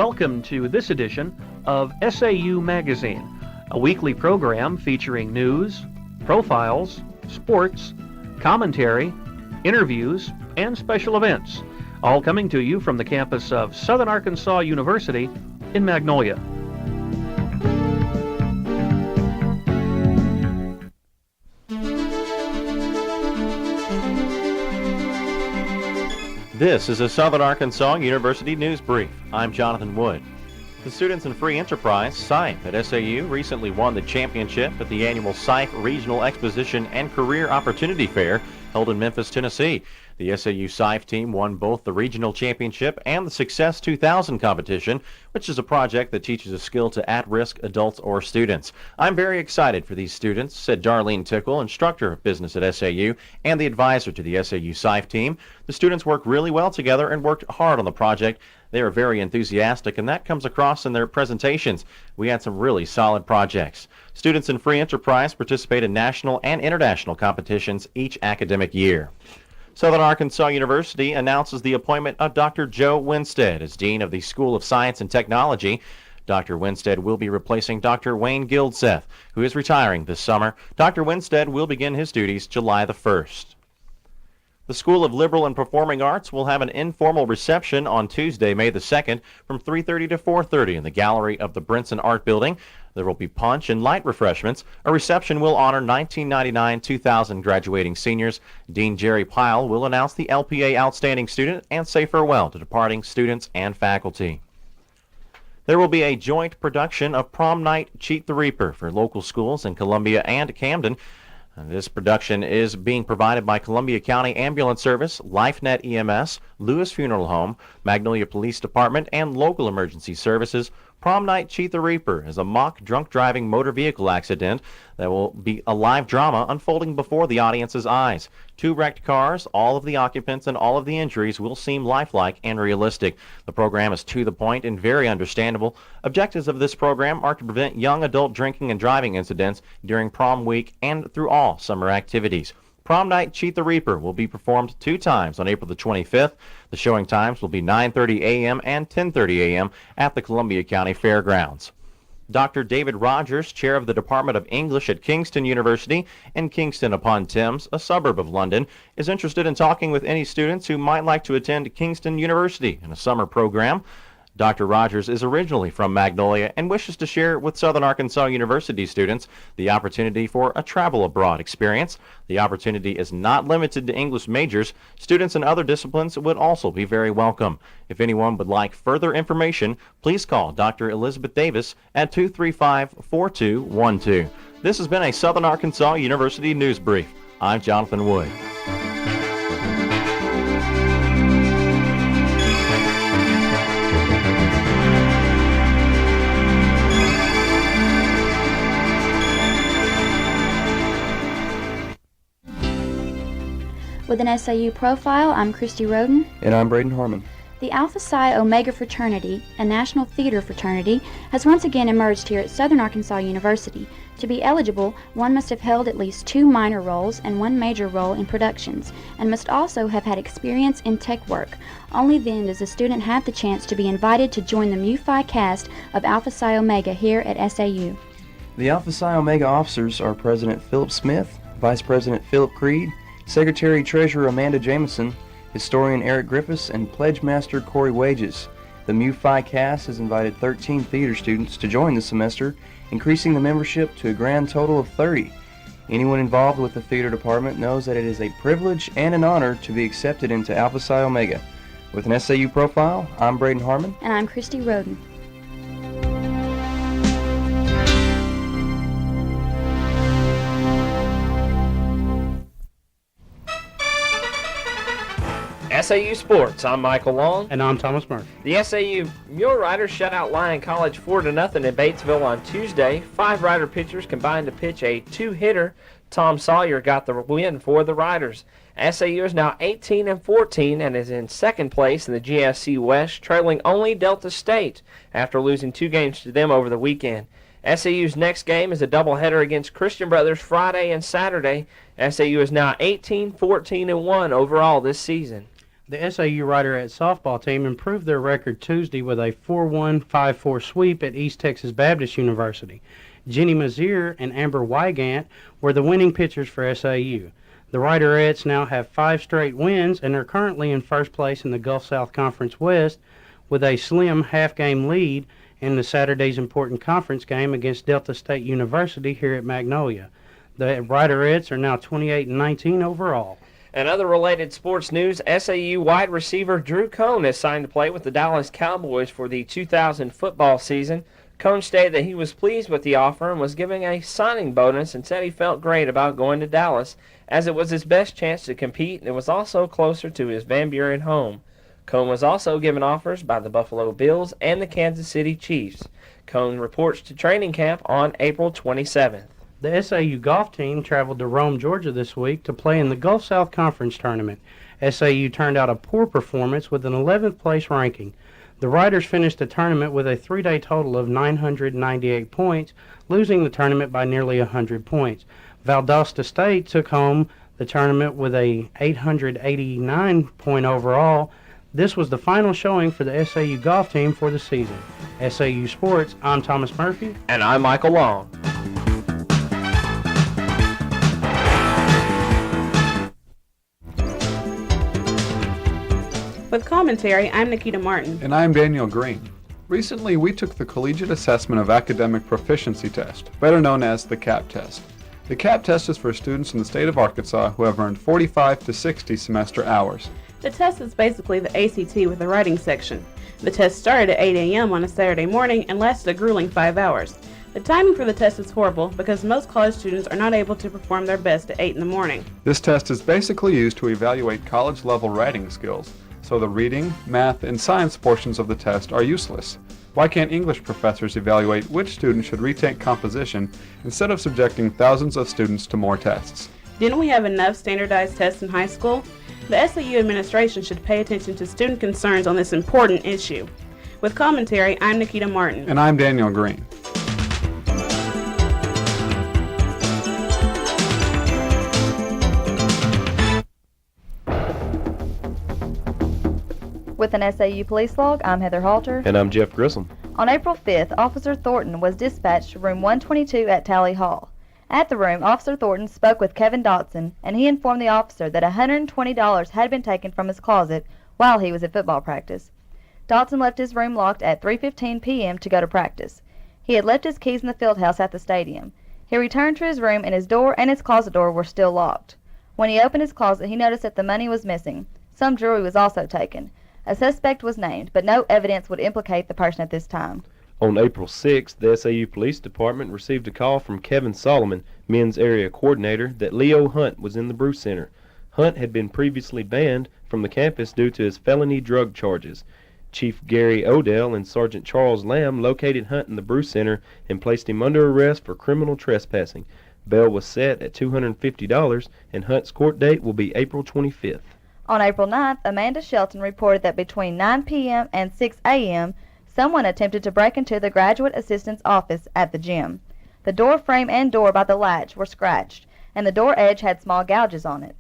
welcome to this edition of SAU Magazine, a weekly program featuring news, profiles, sports, commentary, interviews, and special events, all coming to you from the campus of Southern Arkansas University in Magnolia. This is a Southern Arkansas University News Brief. I'm Jonathan Wood. The Students in Free Enterprise, SIFE, at SAU recently won the championship at the annual SIFE Regional Exposition and Career Opportunity Fair held in Memphis, Tennessee. The SAU SIFE team won both the regional championship and the Success 2000 competition, which is a project that teaches a skill to at-risk adults or students. I'm very excited for these students, said Darlene Tickle, instructor of business at SAU and the advisor to the SAU SIFE team. The students worked really well together and worked hard on the project. They are very enthusiastic, and that comes across in their presentations. We had some really solid projects. Students in Free Enterprise participate in national and international competitions each academic year. Southern Arkansas University announces the appointment of Dr. Joe Winstead as Dean of the School of Science and Technology. Dr. Winstead will be replacing Dr. Wayne Gildseth, who is retiring this summer. Dr. Winstead will begin his duties July the 1st. The School of Liberal and Performing Arts will have an informal reception on Tuesday, May the 2nd, from 3:30 to 4:30 in the gallery of the Brinson Art Building. There will be punch and light refreshments. A reception will honor 1999-2000 graduating seniors. Dean Jerry Pyle will announce the LPA Outstanding Student and say farewell to departing students and faculty. There will be a joint production of Prom Night Cheat the Reaper for local schools in Columbia and Camden. This production is being provided by Columbia County Ambulance Service, LifeNet EMS, Lewis Funeral Home, Magnolia Police Department, and local emergency services. Prom Night Cheat the Reaper is a mock drunk driving motor vehicle accident that will be a live drama unfolding before the audience's eyes. 2 wrecked cars, all of the occupants, and all of the injuries will seem lifelike and realistic. The program is to the point and very understandable. Objectives of this program are to prevent young adult drinking and driving incidents during prom week and through all summer activities. Prom Night Cheat the Reaper will be performed 2 times on April the 25th. The showing times will be 9:30 a.m. and 10:30 a.m. at the Columbia County Fairgrounds. Dr. David Rogers, chair of the Department of English at Kingston University in Kingston upon Thames, a suburb of London, is interested in talking with any students who might like to attend Kingston University in a summer program. Dr. Rogers is originally from Magnolia and wishes to share with Southern Arkansas University students the opportunity for a travel abroad experience. The opportunity is not limited to English majors. Students in other disciplines would also be very welcome. If anyone would like further information, please call Dr. Elizabeth Davis at 235-4212. This has been a Southern Arkansas University News Brief. I'm Jonathan Wood. With an SAU profile, I'm Christie Roden. And I'm Braden Harman. The Alpha Psi Omega fraternity, a national theater fraternity, has once again emerged here at Southern Arkansas University. To be eligible, one must have held at least 2 minor roles and 1 major role in productions, and must also have had experience in tech work. Only then does a student have the chance to be invited to join the Mu Phi cast of Alpha Psi Omega here at SAU. The Alpha Psi Omega officers are President Philip Smith, Vice President Philip Creed, Secretary-Treasurer Amanda Jameson, Historian Eric Griffiths, and Pledge Master Corey Wages. The Mu Phi cast has invited 13 theater students to join this semester, increasing the membership to a grand total of 30. Anyone involved with the theater department knows that it is a privilege and an honor to be accepted into Alpha Psi Omega. With an SAU profile, I'm Braden Harman. And I'm Christie Roden. SAU Sports, I'm Michael Long. And I'm Thomas Murphy. The SAU Mule Riders shut out Lyon College 4-0 in Batesville on Tuesday. 5 Rider pitchers combined to pitch a 2-hitter. Tom Sawyer got the win for the Riders. SAU is now 18-14 and is in second place in the GSC West, trailing only Delta State after losing 2 games to them over the weekend. SAU's next game is a doubleheader against Christian Brothers Friday and Saturday. SAU is now 18-14-1 overall this season. The SAU Riderette softball team improved their record Tuesday with a 4-1, 5-4 sweep at East Texas Baptist University. Jenny Mazier and Amber Wygant were the winning pitchers for SAU. The Riderettes now have 5 straight wins and are currently in first place in the Gulf South Conference West with a slim half-game lead in the Saturday's important conference game against Delta State University here at Magnolia. The Riderettes are now 28-19 overall. In other related sports news, SAU wide receiver Drew Cohn has signed to play with the Dallas Cowboys for the 2000 football season. Cohn stated that he was pleased with the offer and was giving a signing bonus and said he felt great about going to Dallas as it was his best chance to compete and it was also closer to his Van Buren home. Cohn was also given offers by the Buffalo Bills and the Kansas City Chiefs. Cohn reports to training camp on April 27th. The SAU golf team traveled to Rome, Georgia this week to play in the Gulf South Conference Tournament. SAU turned out a poor performance with an 11th place ranking. The Riders finished the tournament with a 3-day total of 998 points, losing the tournament by nearly 100 points. Valdosta State took home the tournament with a 889 point overall. This was the final showing for the SAU golf team for the season. SAU Sports, I'm Thomas Murphy. And I'm Michael Long. With commentary, I'm Nakita Martin. And I'm Daniel Guinn. Recently, we took the Collegiate Assessment of Academic Proficiency Test, better known as the CAP test. The CAP test is for students in the state of Arkansas who have earned 45 to 60 semester hours. The test is basically the ACT with a writing section. The test started at 8 a.m. on a Saturday morning and lasted a grueling 5 hours. The timing for the test is horrible because most college students are not able to perform their best at 8 in the morning. This test is basically used to evaluate college-level writing skills, so the reading, math, and science portions of the test are useless. Why can't English professors evaluate which student should retake composition instead of subjecting thousands of students to more tests? Didn't we have enough standardized tests in high school? The SAU administration should pay attention to student concerns on this important issue. With commentary, I'm Nakita Martin. And I'm Daniel Guinn. With an SAU police log, I'm Heather Halter. And I'm Jeff Grissom. On April 5th, Officer Thornton was dispatched to room 122 at Tally Hall. At the room, Officer Thornton spoke with Kevin Dotson, and he informed the officer that $120 had been taken from his closet while he was at football practice. Dotson left his room locked at 3:15 p.m. to go to practice. He had left his keys in the field house at the stadium. He returned to his room, and his door and his closet door were still locked. When he opened his closet, he noticed that the money was missing. Some jewelry was also taken. A suspect was named, but no evidence would implicate the person at this time. On April 6th, the SAU Police Department received a call from Kevin Solomon, men's area coordinator, that Leo Hunt was in the Brew Center. Hunt had been previously banned from the campus due to his felony drug charges. Chief Gary Odell and Sergeant Charles Lamb located Hunt in the Brew Center and placed him under arrest for criminal trespassing. Bail was set at $250, and Hunt's court date will be April 25th. On April 9th, Amanda Shelton reported that between 9 p.m. and 6 a.m., someone attempted to break into the graduate assistant's office at the gym. The door frame and door by the latch were scratched, and the door edge had small gouges on it.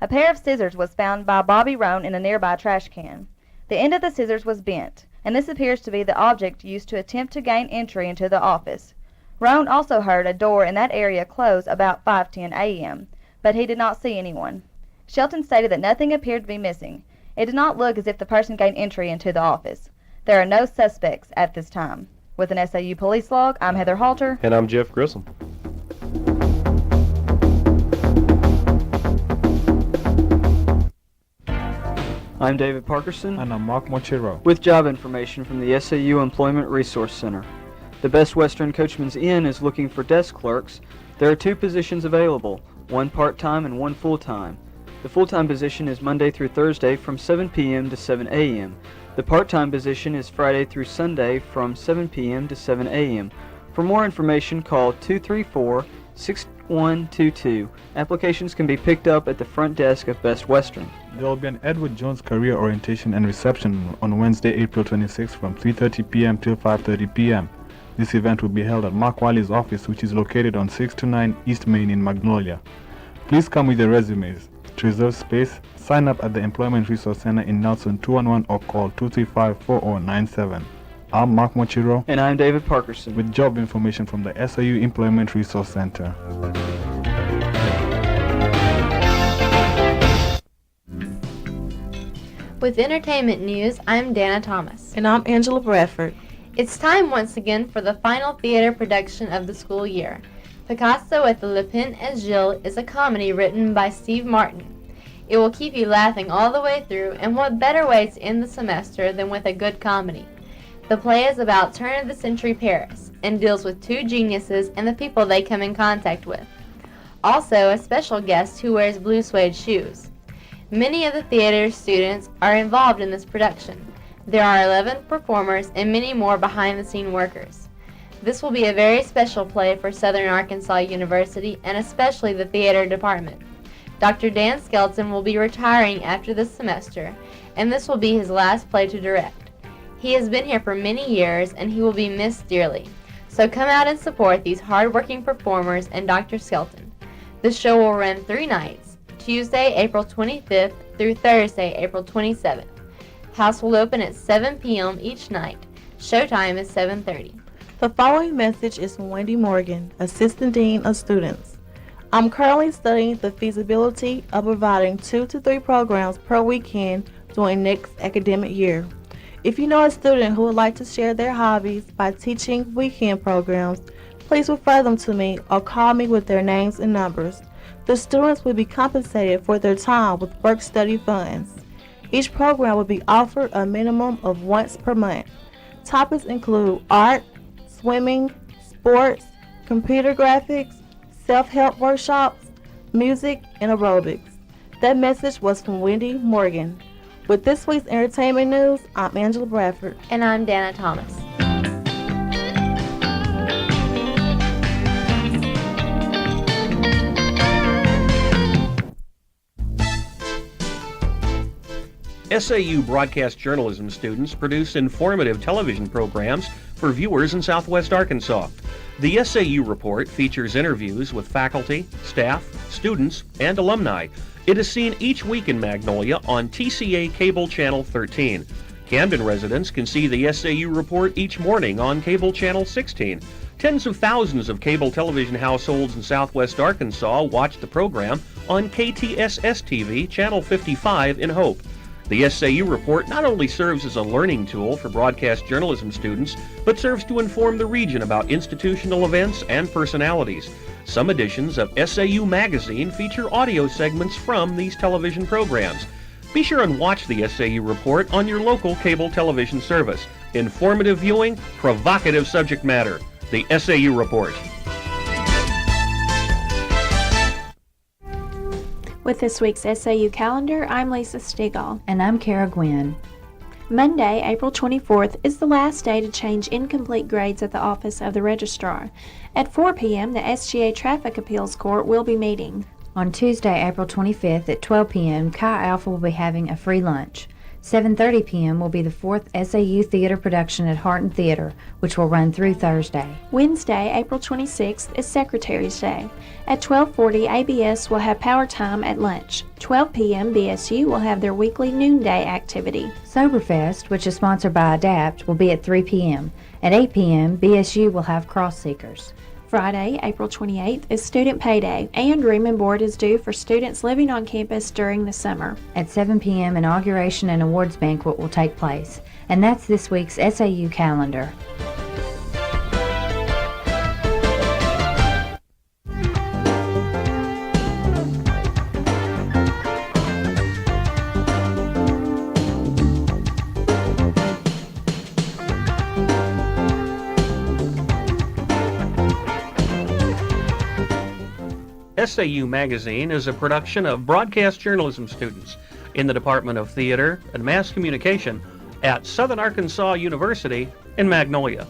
A pair of scissors was found by Bobby Roan in a nearby trash can. The end of the scissors was bent, and this appears to be the object used to attempt to gain entry into the office. Roan also heard a door in that area close about 5:10 a.m., but he did not see anyone. Shelton stated that nothing appeared to be missing. It did not look as if the person gained entry into the office. There are no suspects at this time. With an SAU police log, I'm Heather Halter. And I'm Jeff Grissom. I'm David Parkerson. And I'm Mwachiro. With job information from the SAU Employment Resource Center. The Best Western Coachman's Inn is looking for desk clerks. There are 2 positions available, one part-time and one full-time. The full-time position is Monday through Thursday from 7 p.m. to 7 a.m. The part-time position is Friday through Sunday from 7 p.m. to 7 a.m. For more information, call 234-6122. Applications can be picked up at the front desk of Best Western. There will be an Edward Jones career orientation and reception on Wednesday, April 26th from 3:30 p.m. till 5:30 p.m. This event will be held at Mark Wiley's office, which is located on 629 East Main in Magnolia. Please come with your resumes. To reserve space, sign up at the Employment Resource Center in Nelson 211 or call 235-4097. I'm Mark Mwachiro. And I'm David Parkerson. With job information from the SAU Employment Resource Center. With entertainment news, I'm Dana Thomas. And I'm Angela Bradford. It's time once again for the final theater production of the school year. Picasso at the Le Pen et Gilles is a comedy written by Steve Martin. It will keep you laughing all the way through, and what better way to end the semester than with a good comedy? The play is about turn-of-the-century Paris and deals with two geniuses and the people they come in contact with. Also, a special guest who wears blue suede shoes. Many of the theater students are involved in this production. There are 11 performers and many more behind-the-scene workers. This will be a very special play for Southern Arkansas University and especially the theater department. Dr. Dan Skelton will be retiring after this semester, and this will be his last play to direct. He has been here for many years and he will be missed dearly. So come out and support these hard-working performers and Dr. Skelton. The show will run 3 nights. Tuesday, April 25th through Thursday, April 27th. House will open at 7 p.m. each night. Showtime is 7:30. The following message is from Wendy Morgan, Assistant Dean of Students. I'm currently studying the feasibility of providing 2 to 3 programs per weekend during next academic year. If you know a student who would like to share their hobbies by teaching weekend programs, please refer them to me or call me with their names and numbers. The students will be compensated for their time with work-study funds. Each program will be offered a minimum of once per month. Topics include art, swimming, sports, computer graphics, self-help workshops, music, and aerobics. That message was from Wendy Morgan. With this week's entertainment news, I'm Angela Bradford. And I'm Dana Thomas. SAU broadcast journalism students produce informative television programs for viewers in Southwest Arkansas. The SAU Report features interviews with faculty, staff, students, and alumni. It is seen each week in Magnolia on TCA Cable Channel 13. Camden residents can see the SAU Report each morning on Cable Channel 16. Tens of thousands of cable television households in Southwest Arkansas watch the program on KTSS-TV Channel 55 in Hope. The SAU Report not only serves as a learning tool for broadcast journalism students, but serves to inform the region about institutional events and personalities. Some editions of SAU Magazine feature audio segments from these television programs. Be sure and watch the SAU Report on your local cable television service. Informative viewing, provocative subject matter. The SAU Report. With this week's SAU calendar, I'm Lisa Stegall. And I'm Cara, Guinn. Monday, April 24th, is the last day to change incomplete grades at the office of the registrar. At 4 p.m., the SGA Traffic Appeals Court will be meeting. On Tuesday, April 25th at 12 p.m., Chi Alpha will be having a free lunch. 7:30 p.m. will be the 4th SAU Theater production at Harton Theater, which will run through Thursday. Wednesday, April 26th, is Secretary's Day. At 12:40, ABS will have power time at lunch. 12 p.m., BSU will have their weekly noonday activity. Soberfest, which is sponsored by ADAPT, will be at 3 p.m. At 8 p.m., BSU will have Cross Seekers. Friday, April 28th, is Student Pay Day, and room and board is due for students living on campus during the summer. At 7 p.m., inauguration and awards banquet will take place. And that's this week's SAU calendar. SAU Magazine is a production of broadcast journalism students in the Department of Theater and Mass Communication at Southern Arkansas University in Magnolia.